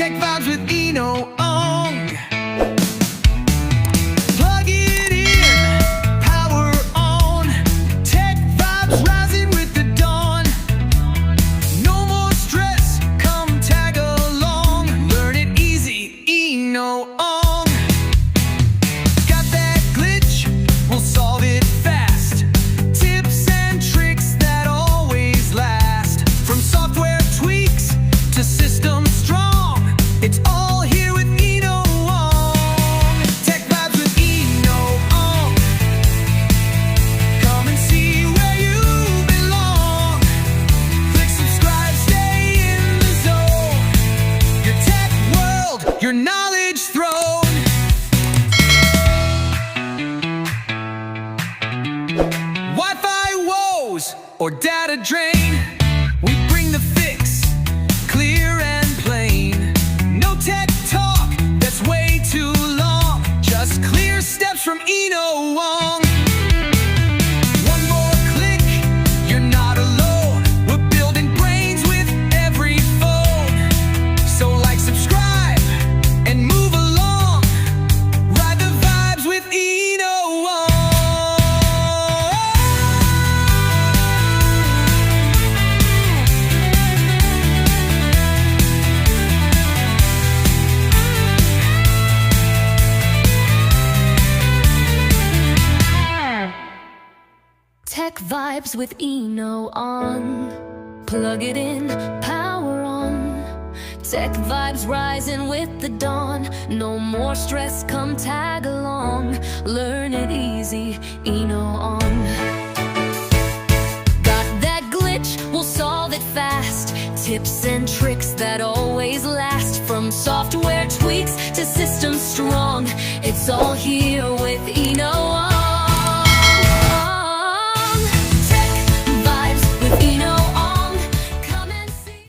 Tech Vibes with Eno Ong. Plug it in, power on. Tech Vibes rising with the dawn. No more stress, come tag along. Learn it easy, Eno Ong. Got that glitch? We'll solve it fast. Tips and tricks that always last. From software tweaks to system strong, it's all here with Eno Ong. Tech Vibes with Eno Ong. Come and see where you belong. Click subscribe, stay in the zone. Your tech world, your knowledge throne. Wi-Fi woes or data drain, we bring the fix, clear and plain. No tech talk that's way too long, just clear steps from Eno Ong. One more click, you're not alone. We're building brains with every phone. So like, subscribe, and move along. Ride the vibes with Eno Ong. Tech Vibes with Eno Ong. Plug it in, power on. Tech Vibes rising with the dawn. No more stress, come tag along. Learn it easy, Eno Ong. Got that glitch? We'll solve it fast. Tips and tricks that always last. From software tweaks to system strong, it's all here with Eno